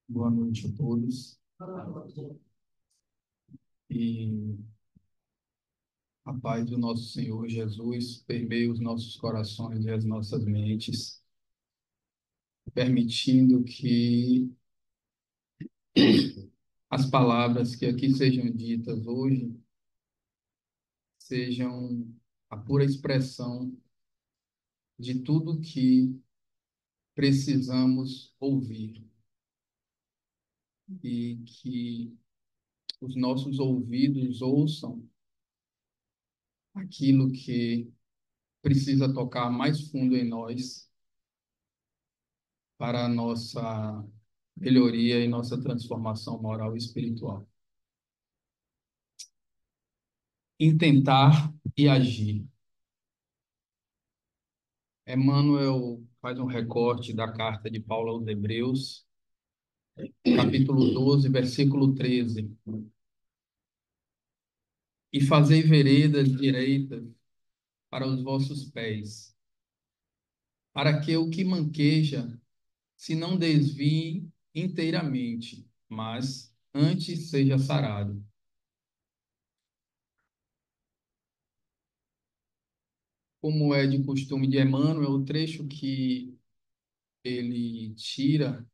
Boa noite a todos. E a paz do nosso Senhor Jesus permeie os nossos corações e as nossas mentes, permitindo que as palavras que aqui sejam ditas hoje sejam a pura expressão de tudo que precisamos ouvir e que os nossos ouvidos ouçam aquilo que precisa tocar mais fundo em nós para a nossa melhoria e nossa transformação moral e espiritual. Intentar e agir. Emmanuel faz um recorte da carta de Paulo aos Hebreus, capítulo 12, versículo 13. E fazei veredas direitas para os vossos pés, para que o que manqueja se não desvie inteiramente, mas antes seja sarado. Como é de costume de Emmanuel, o trecho que ele tira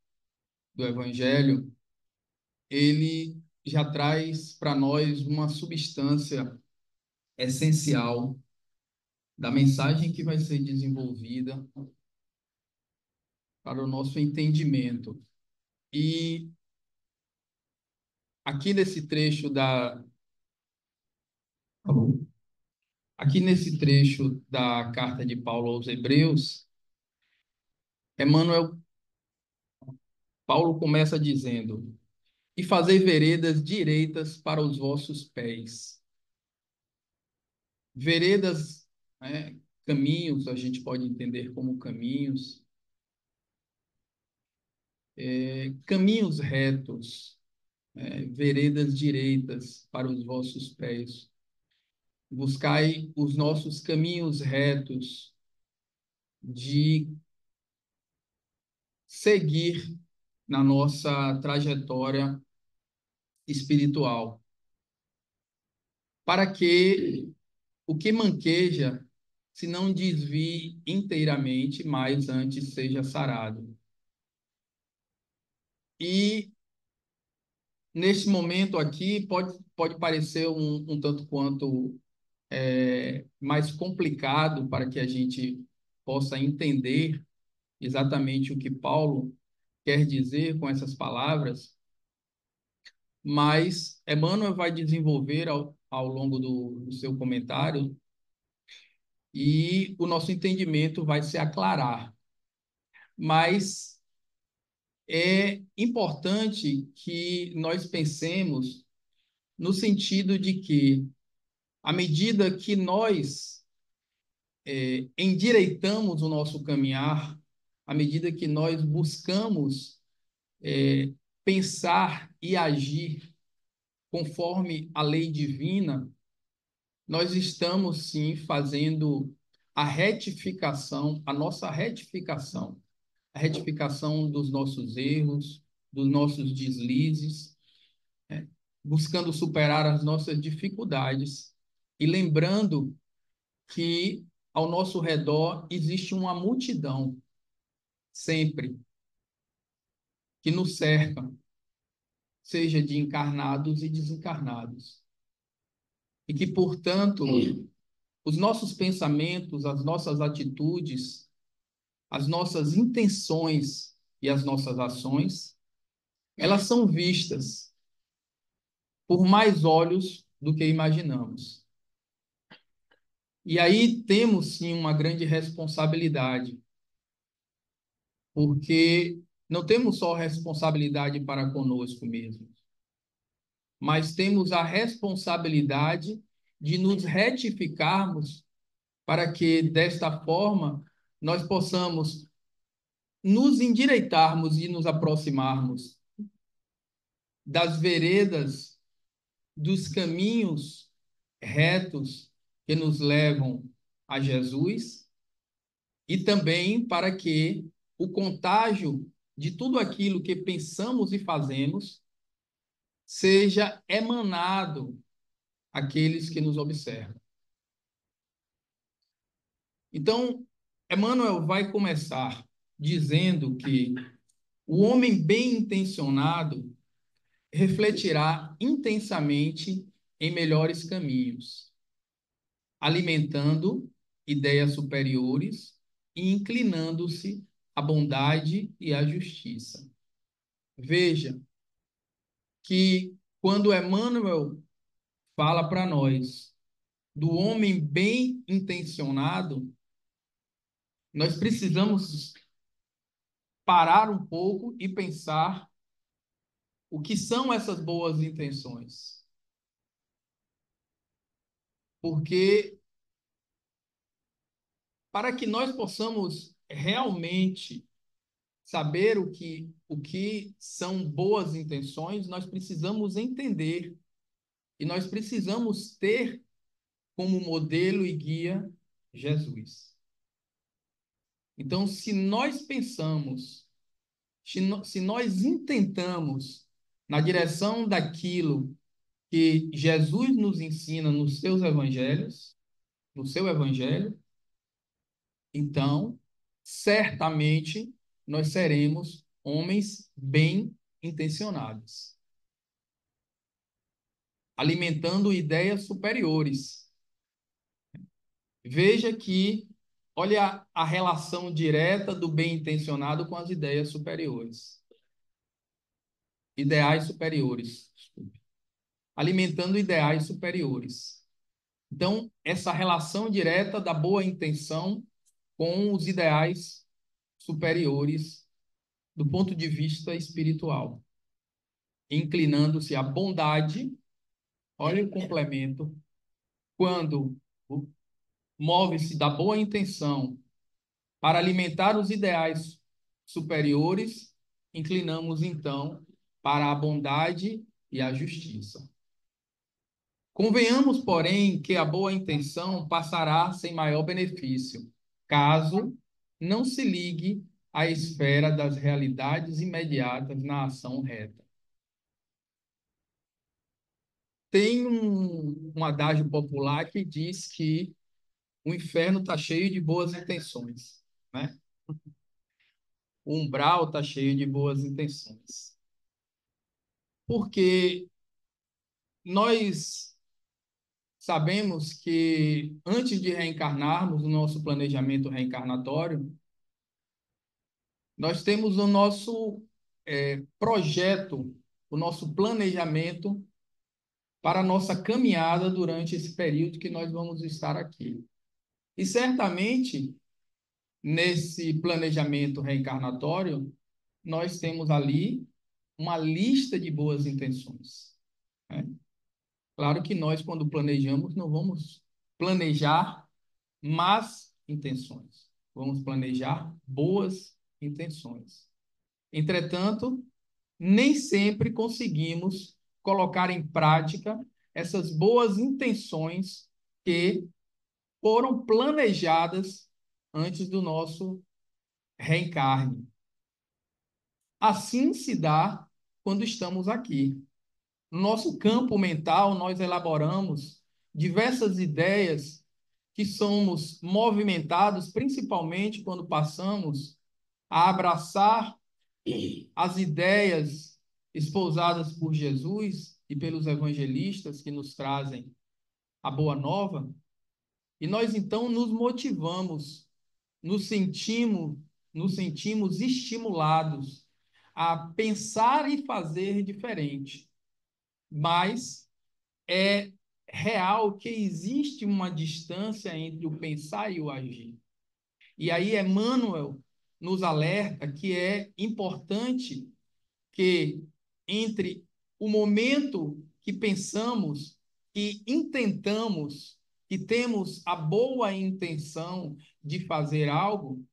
do Evangelho, ele já traz para nós uma substância essencial da mensagem que vai ser desenvolvida para o nosso entendimento. E aqui nesse trecho da Tá bom. Aqui nesse trecho da carta de Paulo aos Hebreus, Emmanuel Paulo começa dizendo: "E fazei veredas direitas para os vossos pés." Veredas, né, caminhos, a gente pode entender como caminhos, caminhos retos, veredas direitas para os vossos pés. Buscai os nossos caminhos retos de seguir na nossa trajetória espiritual, para que o que manqueja se não desvie inteiramente, mas antes seja sarado. E neste momento aqui pode parecer um tanto quanto mais complicado para que a gente possa entender exatamente o que Paulo quer dizer com essas palavras, mas Emmanuel vai desenvolver ao longo do seu comentário e o nosso entendimento vai se aclarar. Mas é importante que nós pensemos no sentido de que, à medida que nós endireitamos o nosso caminhar, à medida que nós buscamos pensar e agir conforme a lei divina, nós estamos sim fazendo a retificação, a nossa retificação, a retificação dos nossos erros, dos nossos deslizes, buscando superar as nossas dificuldades e lembrando que ao nosso redor existe uma multidão sempre que nos cerca, seja de encarnados e desencarnados. E que, portanto, os nossos pensamentos, as nossas atitudes, as nossas intenções e as nossas ações, elas são vistas por mais olhos do que imaginamos. E aí temos, sim, uma grande responsabilidade, porque não temos só responsabilidade para conosco mesmos, mas temos a responsabilidade de nos retificarmos para que, desta forma, nós possamos nos endireitarmos e nos aproximarmos das veredas, dos caminhos retos que nos levam a Jesus e também para que o contágio de tudo aquilo que pensamos e fazemos seja emanado àqueles que nos observam. Então, Emmanuel vai começar dizendo que o homem bem intencionado refletirá intensamente em melhores caminhos, alimentando ideias superiores e inclinando-se à bondade e à justiça. Veja que quando Emmanuel fala para nós do homem bem intencionado, nós precisamos parar um pouco e pensar o que são essas boas intenções. Porque para que nós possamos realmente saber o que são boas intenções, nós precisamos entender e nós precisamos ter como modelo e guia Jesus. Então, se nós pensamos, se nós intentamos na direção daquilo que Jesus nos ensina nos seus evangelhos, no seu evangelho, então, certamente nós seremos homens bem intencionados, alimentando ideias superiores. Veja que, olha a relação direta do bem intencionado com as ideias superiores. Ideais superiores, desculpe. Alimentando ideais superiores. Então, essa relação direta da boa intenção com os ideais superiores do ponto de vista espiritual, inclinando-se à bondade, olha o complemento, quando move-se da boa intenção para alimentar os ideais superiores, inclinamos então para a bondade e a justiça. Convenhamos, porém, que a boa intenção passará sem maior benefício, caso não se ligue à esfera das realidades imediatas na ação reta. Tem um adágio popular que diz que o inferno está cheio de boas intenções, né? O umbral está cheio de boas intenções. Porque nós sabemos que antes de reencarnarmos, no nosso planejamento reencarnatório, nós temos o nosso projeto, o nosso planejamento para a nossa caminhada durante esse período que nós vamos estar aqui. E certamente, nesse planejamento reencarnatório, nós temos ali uma lista de boas intenções, né? Claro que nós, quando planejamos, não vamos planejar más intenções. Vamos planejar boas intenções. Entretanto, nem sempre conseguimos colocar em prática essas boas intenções que foram planejadas antes do nosso reencarne. Assim se dá quando estamos aqui. No nosso campo mental, nós elaboramos diversas ideias que somos movimentados, principalmente quando passamos a abraçar as ideias esposadas por Jesus e pelos evangelistas que nos trazem a boa nova, e nós então nos motivamos, nos sentimos, nos sentimos estimulados a pensar e fazer diferente. Mas é real que existe uma distância entre o pensar e o agir. E aí Emmanuel nos alerta que é importante que entre o momento que pensamos, que intentamos, que temos a boa intenção de fazer algo,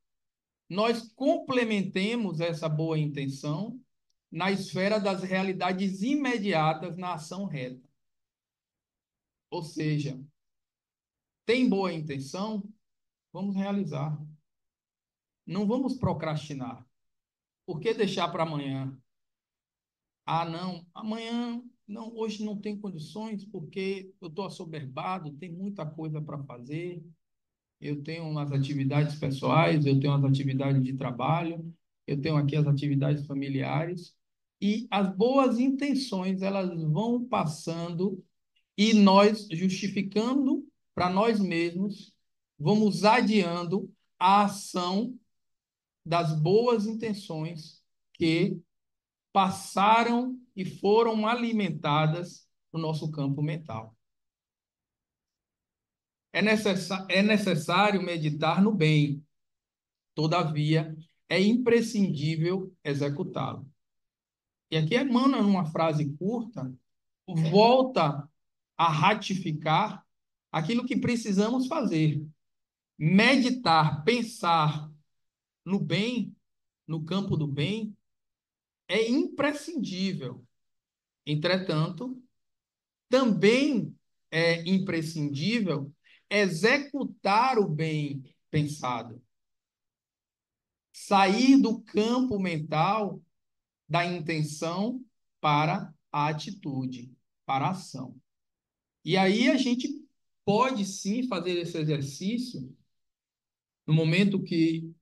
nós complementemos essa boa intenção na esfera das realidades imediatas na ação reta. Ou seja, tem boa intenção? Vamos realizar. Não vamos procrastinar. Por que deixar para amanhã? Ah, não, amanhã, não, hoje não tem condições, porque eu estou assoberbado, tem muita coisa para fazer, eu tenho umas atividades pessoais, eu tenho as atividades de trabalho, eu tenho aqui as atividades familiares, e as boas intenções, elas vão passando, e nós, justificando para nós mesmos, vamos adiando a ação das boas intenções que passaram e foram alimentadas no nosso campo mental. É necessário meditar no bem, todavia, é imprescindível executá-lo. E aqui Emmanuel, numa frase curta, volta a ratificar aquilo que precisamos fazer. Meditar, pensar no bem, no campo do bem, é imprescindível. Entretanto, também é imprescindível executar o bem pensado, sair do campo mental da intenção para a atitude, para a ação. E aí a gente pode sim fazer esse exercício no momento que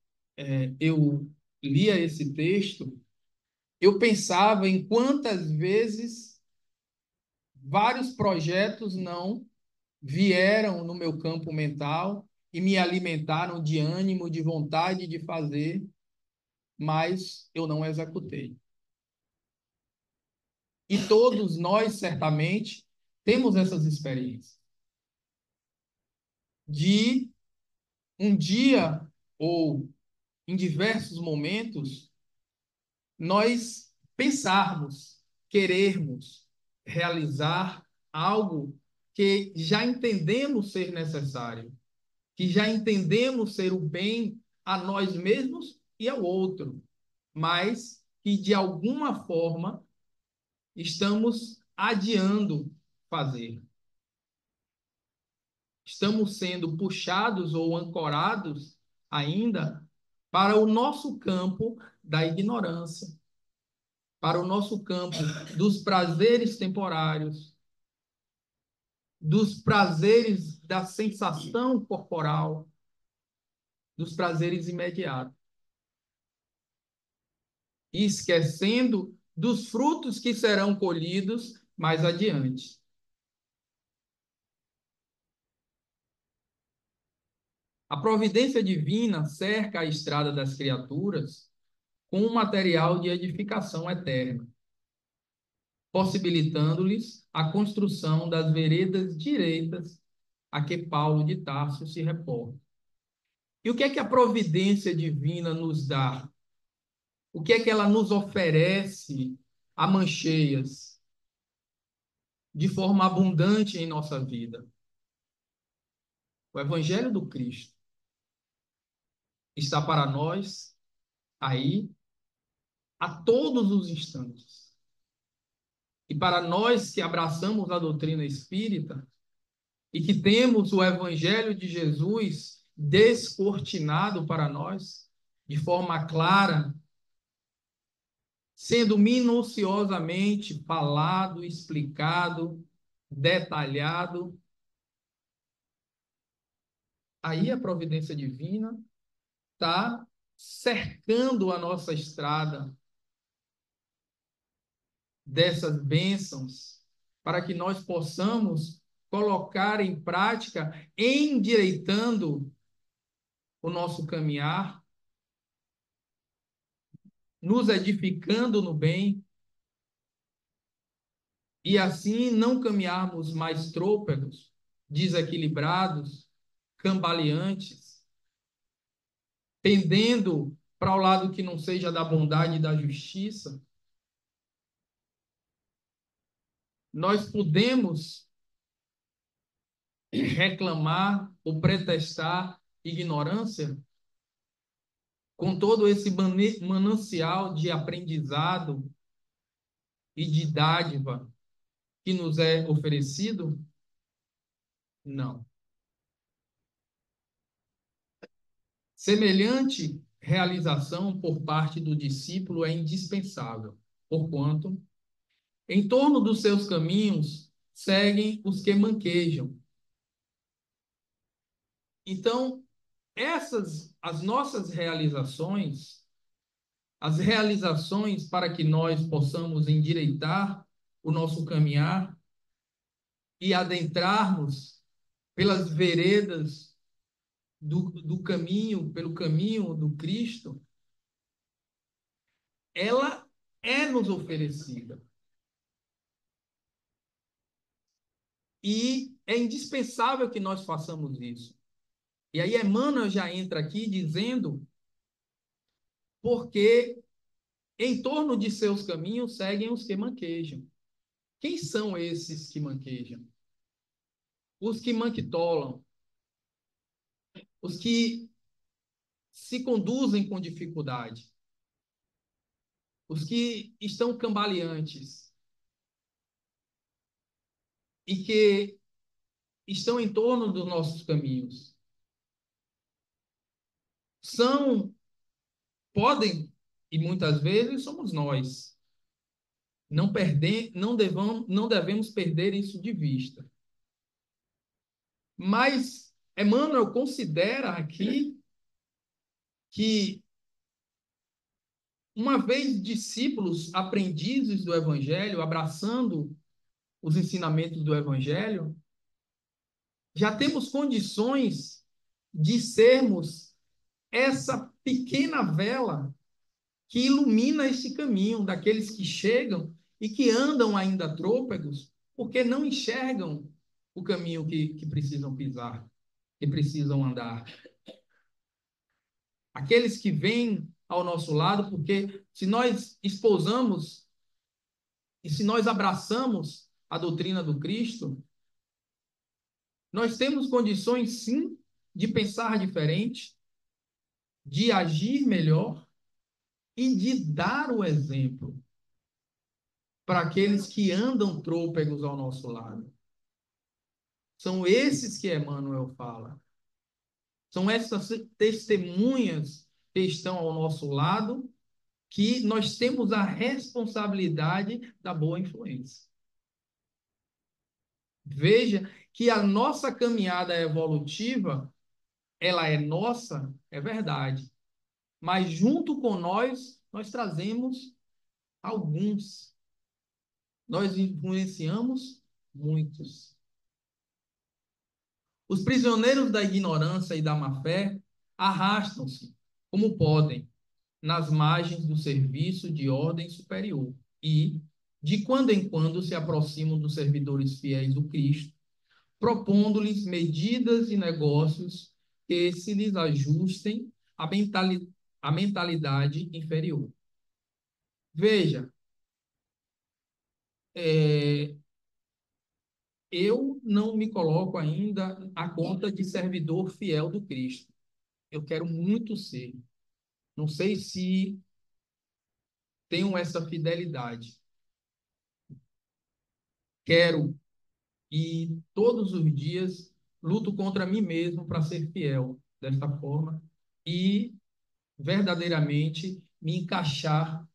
eu lia esse texto, eu pensava em quantas vezes vários projetos não vieram no meu campo mental e me alimentaram de ânimo, de vontade de fazer, mas eu não executei. E todos nós, certamente, temos essas experiências de um dia ou em diversos momentos nós pensarmos, querermos realizar algo que já entendemos ser necessário, que já entendemos ser o bem a nós mesmos e ao outro, mas que de alguma forma estamos adiando fazer. Estamos sendo puxados ou ancorados ainda para o nosso campo da ignorância, para o nosso campo dos prazeres temporários, dos prazeres da sensação corporal, dos prazeres imediatos, e esquecendo dos frutos que serão colhidos mais adiante. A providência divina cerca a estrada das criaturas com um material de edificação eterna, possibilitando-lhes a construção das veredas direitas a que Paulo de Tarso se reporta. E o que é que a providência divina nos dá? O que é que ela nos oferece a mancheias, de forma abundante em nossa vida? O Evangelho do Cristo está para nós aí a todos os instantes. E para nós que abraçamos a doutrina espírita e que temos o Evangelho de Jesus descortinado para nós, de forma clara, sendo minuciosamente falado, explicado, detalhado, aí a providência divina está cercando a nossa estrada dessas bênçãos, para que nós possamos colocar em prática, endireitando o nosso caminhar, nos edificando no bem, e assim não caminharmos mais trôpegos, desequilibrados, cambaleantes, pendendo para o lado que não seja da bondade e da justiça. Nós podemos reclamar ou pretextar ignorância com todo esse manancial de aprendizado e de dádiva que nos é oferecido? Não. Semelhante realização por parte do discípulo é indispensável, porquanto, em torno dos seus caminhos, seguem os que manquejam. Então, as nossas realizações, as realizações para que nós possamos endireitar o nosso caminhar e adentrarmos pelas veredas do caminho, pelo caminho do Cristo, ela é nos oferecida. E é indispensável que nós façamos isso. E aí Emmanuel já entra aqui dizendo porque em torno de seus caminhos seguem os que manquejam. Quem são esses que manquejam? Os que manquitolam, os que se conduzem com dificuldade, os que estão cambaleantes e que estão em torno dos nossos caminhos. São, podem, e muitas vezes somos nós. Não devemos perder isso de vista. Mas Emmanuel considera aqui que, uma vez discípulos, aprendizes do Evangelho, abraçando os ensinamentos do Evangelho, já temos condições de sermos essa pequena vela que ilumina esse caminho daqueles que chegam e que andam ainda trôpegos, porque não enxergam o caminho que precisam pisar, que precisam andar. Aqueles que vêm ao nosso lado, porque se nós espousamos e se nós abraçamos a doutrina do Cristo, nós temos condições, sim, de pensar diferente, de agir melhor e de dar o exemplo para aqueles que andam trôpegos ao nosso lado. São esses que Emmanuel fala. São essas testemunhas que estão ao nosso lado que nós temos a responsabilidade da boa influência. Veja que a nossa caminhada evolutiva, ela é nossa, é verdade. Mas junto com nós trazemos alguns. Nós influenciamos muitos. Os prisioneiros da ignorância e da má-fé arrastam-se, como podem, nas margens do serviço de ordem superior e, de quando em quando, se aproximam dos servidores fiéis do Cristo, propondo-lhes medidas e negócios que se lhes ajustem à mentalidade inferior. Veja, é, eu não me coloco ainda à conta de servidor fiel do Cristo. Eu quero muito ser. Não sei se tenho essa fidelidade. Quero e todos os dias luto contra mim mesmo para ser fiel desta forma e verdadeiramente me encaixar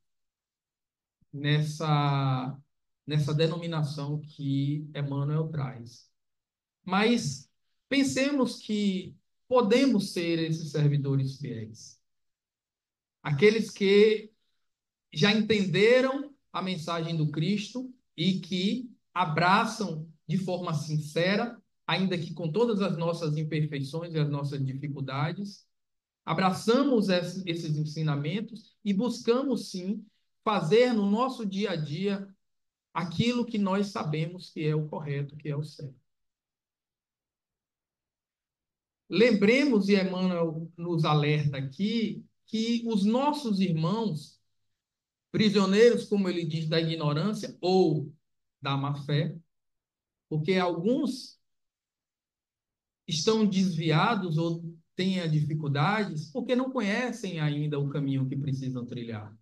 nessa nessa denominação que Emmanuel traz. Mas pensemos que podemos ser esses servidores fiéis, aqueles que já entenderam a mensagem do Cristo e que abraçam de forma sincera, ainda que com todas as nossas imperfeições e as nossas dificuldades, abraçamos esses ensinamentos e buscamos, sim, fazer no nosso dia a dia aquilo que nós sabemos que é o correto, que é o certo. Lembremos, e Emmanuel nos alerta aqui, que os nossos irmãos, prisioneiros, como ele diz, da ignorância ou da má-fé, porque alguns estão desviados ou têm dificuldades porque não conhecem ainda o caminho que precisam trilhar.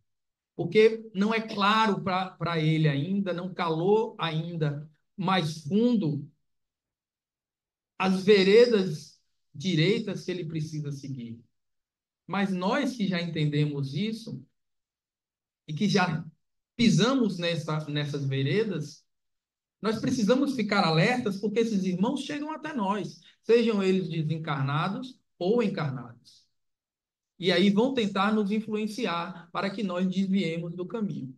Porque não é claro para ele ainda, não calou ainda mais fundo as veredas direitas que ele precisa seguir. Mas nós que já entendemos isso e que já pisamos nessas veredas, nós precisamos ficar alertas porque esses irmãos chegam até nós, sejam eles desencarnados ou encarnados. E aí vão tentar nos influenciar para que nós desviemos do caminho.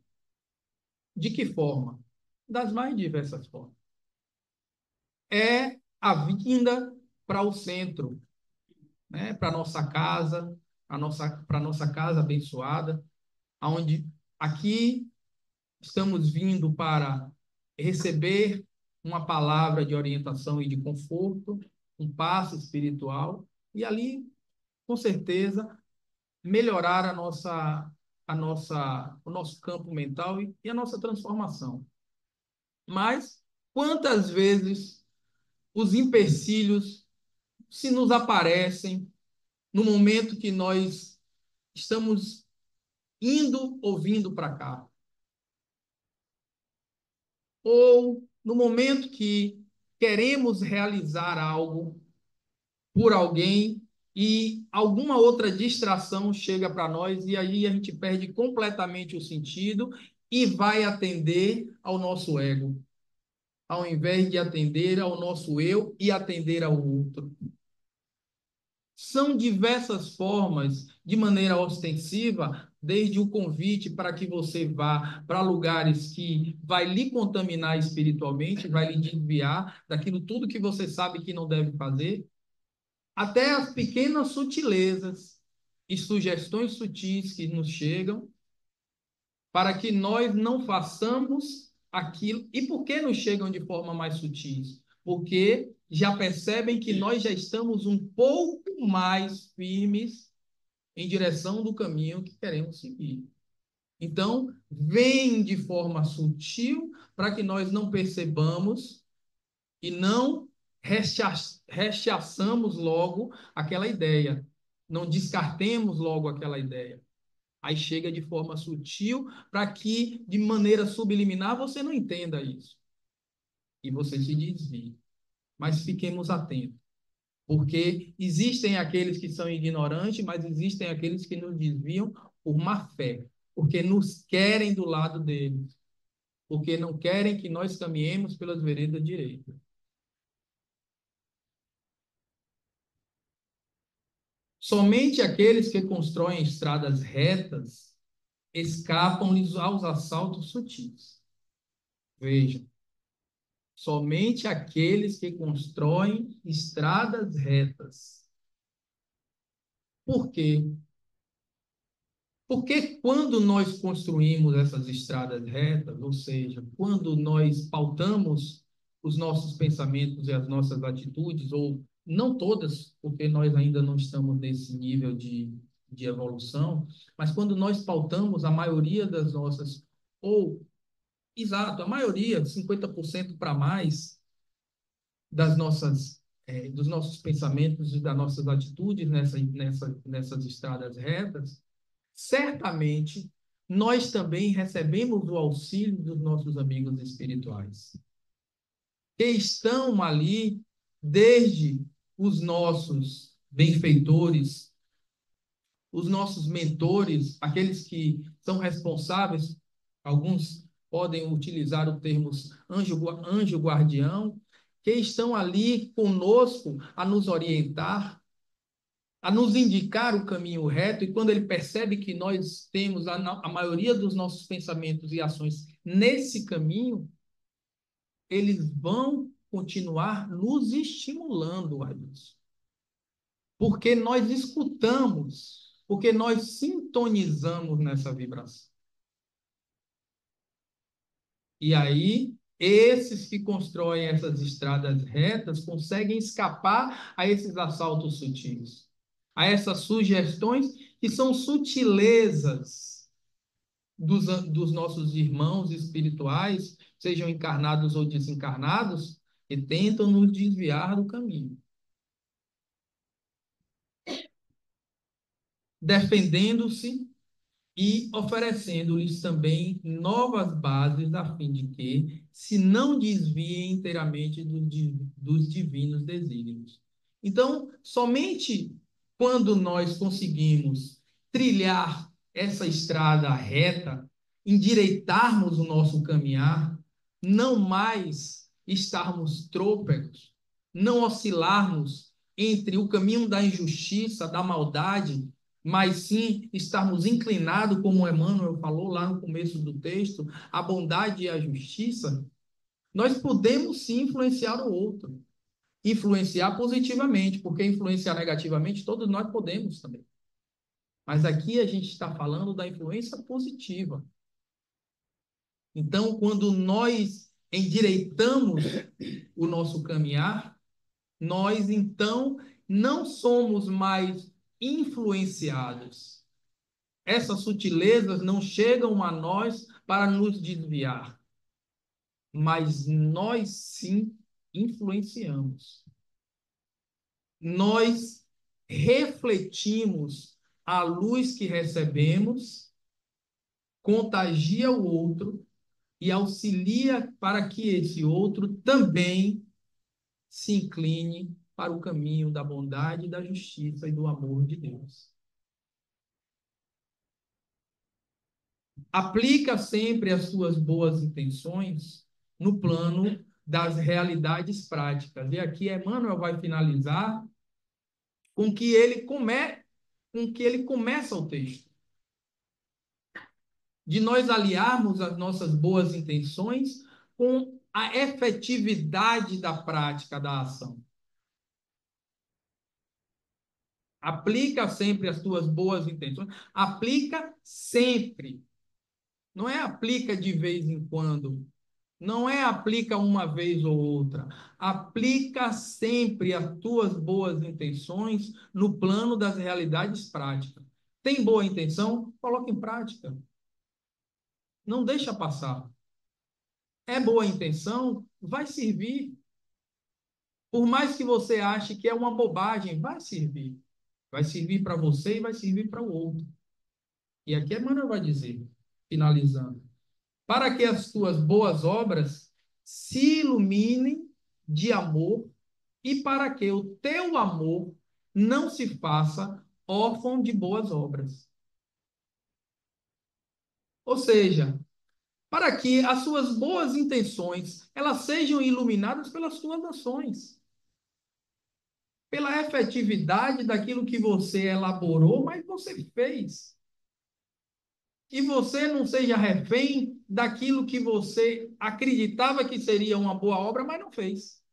De que forma? Das mais diversas formas. É a vinda para o centro, né? Para a nossa casa, para a nossa casa abençoada, onde aqui estamos vindo para receber uma palavra de orientação e de conforto, um passo espiritual, e ali, com certeza, melhorar o nosso campo mental e a nossa transformação. Mas quantas vezes os empecilhos se nos aparecem no momento que nós estamos indo ou vindo para cá? Ou no momento que queremos realizar algo por alguém e alguma outra distração chega para nós e aí a gente perde completamente o sentido e vai atender ao nosso ego, ao invés de atender ao nosso eu e atender ao outro. São diversas formas, de maneira ostensiva, desde o convite para que você vá para lugares que vai lhe contaminar espiritualmente, vai lhe desviar daquilo tudo que você sabe que não deve fazer, até as pequenas sutilezas e sugestões sutis que nos chegam para que nós não façamos aquilo. E por que nos chegam de forma mais sutis? Porque já percebem que nós já estamos um pouco mais firmes em direção do caminho que queremos seguir. Então, vem de forma sutil para que nós não percebamos e não rechaçamos logo aquela ideia, não descartemos logo aquela ideia. Aí chega de forma sutil para que, de maneira subliminar, você não entenda isso e você se desvie. Mas fiquemos atentos, porque existem aqueles que são ignorantes, mas existem aqueles que nos desviam por má fé, porque nos querem do lado deles, porque não querem que nós caminhemos pelas veredas direitas. Somente aqueles que constroem estradas retas escapam-lhes aos assaltos sutis. Vejam, somente aqueles que constroem estradas retas. Por quê? Porque quando nós construímos essas estradas retas, ou seja, quando nós pautamos os nossos pensamentos e as nossas atitudes, ou não todas, porque nós ainda não estamos nesse nível de evolução, mas quando nós pautamos a maioria das nossas, ou, exato, a maioria, 50% para mais, dos nossos pensamentos e das nossas atitudes nessas estradas retas, certamente nós também recebemos o auxílio dos nossos amigos espirituais, que estão ali desde os nossos benfeitores, os nossos mentores, aqueles que são responsáveis, alguns podem utilizar o termo anjo guardião, que estão ali conosco a nos orientar, a nos indicar o caminho reto, e quando ele percebe que nós temos a maioria dos nossos pensamentos e ações nesse caminho, eles vão continuar nos estimulando a isso. Porque nós escutamos, porque nós sintonizamos nessa vibração. E aí, esses que constroem essas estradas retas conseguem escapar a esses assaltos sutis, a essas sugestões que são sutilezas dos nossos irmãos espirituais, sejam encarnados ou desencarnados, que tentam nos desviar do caminho, defendendo-se e oferecendo-lhes também novas bases a fim de que se não desviem inteiramente dos divinos desígnios. Então, somente quando nós conseguimos trilhar essa estrada reta, endireitarmos o nosso caminhar, não mais estarmos trôpegos, não oscilarmos entre o caminho da injustiça, da maldade, mas sim estarmos inclinados, como Emmanuel falou lá no começo do texto, a bondade e a justiça, nós podemos sim influenciar o outro. Influenciar positivamente, porque influenciar negativamente todos nós podemos também. Mas aqui a gente está falando da influência positiva. Então, quando nós endireitamos o nosso caminhar, nós então não somos mais influenciados. Essas sutilezas não chegam a nós para nos desviar, mas nós sim influenciamos. Nós refletimos a luz que recebemos, contagia o outro e auxilia para que esse outro também se incline para o caminho da bondade, da justiça e do amor de Deus. Aplica sempre as suas boas intenções no plano das realidades práticas. E aqui Emmanuel vai finalizar com que ele começa o texto. De nós aliarmos as nossas boas intenções com a efetividade da prática da ação. Aplica sempre as tuas boas intenções. Aplica sempre. Não é aplica de vez em quando. Não é aplica uma vez ou outra. Aplica sempre as tuas boas intenções no plano das realidades práticas. Tem boa intenção? Coloca em prática. Não deixa passar. É boa intenção? Vai servir. Por mais que você ache que é uma bobagem, vai servir. Vai servir para você e vai servir para o outro. E aqui Emmanuel vai dizer, finalizando, para que as tuas boas obras se iluminem de amor e para que o teu amor não se faça órfão de boas obras. Ou seja, para que as suas boas intenções elas sejam iluminadas pelas tuas ações, pela efetividade daquilo que você elaborou, mas você fez. Que você não seja refém daquilo que você acreditava que seria uma boa obra, mas não fez.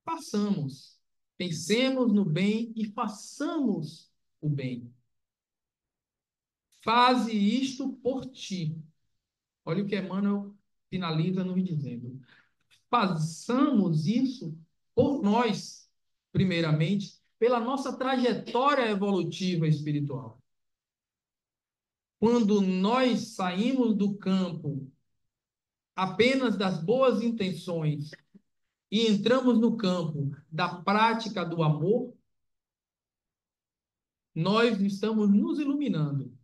Façamos. Pensemos no bem e façamos o bem. Faze isto por ti. Olha o que Emmanuel finaliza nos dizendo. Façamos isso por nós, primeiramente, pela nossa trajetória evolutiva espiritual. Quando nós saímos do campo apenas das boas intenções e entramos no campo da prática do amor, nós estamos nos iluminando,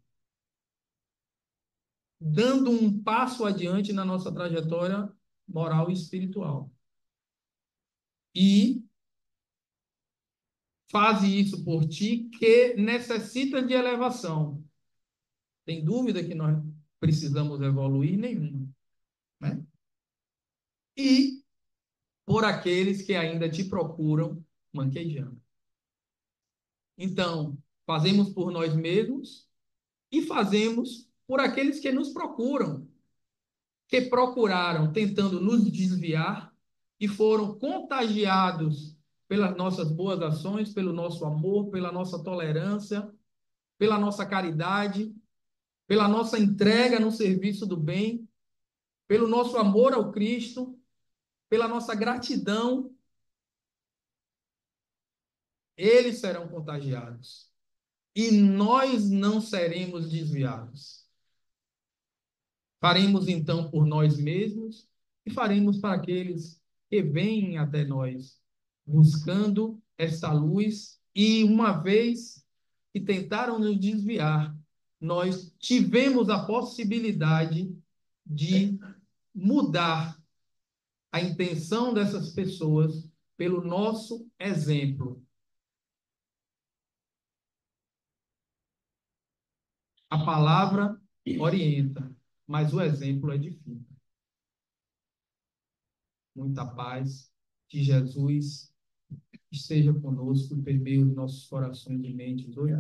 dando um passo adiante na nossa trajetória moral e espiritual. E faze isso por ti que necessita de elevação. Tem dúvida que nós precisamos evoluir? Nenhuma, né? E por aqueles que ainda te procuram manquejando. Então, fazemos por nós mesmos e fazemos por aqueles que nos procuram, que procuraram tentando nos desviar e foram contagiados pelas nossas boas ações, pelo nosso amor, pela nossa tolerância, pela nossa caridade, pela nossa entrega no serviço do bem, pelo nosso amor ao Cristo, pela nossa gratidão, eles serão contagiados. E nós não seremos desviados. Faremos então por nós mesmos e faremos para aqueles que vêm até nós, buscando esta luz. E uma vez que tentaram nos desviar, nós tivemos a possibilidade de mudar a intenção dessas pessoas pelo nosso exemplo. A palavra orienta, mas o exemplo edifica. Muita paz, que Jesus esteja conosco e permeie os nossos corações e mentes hoje.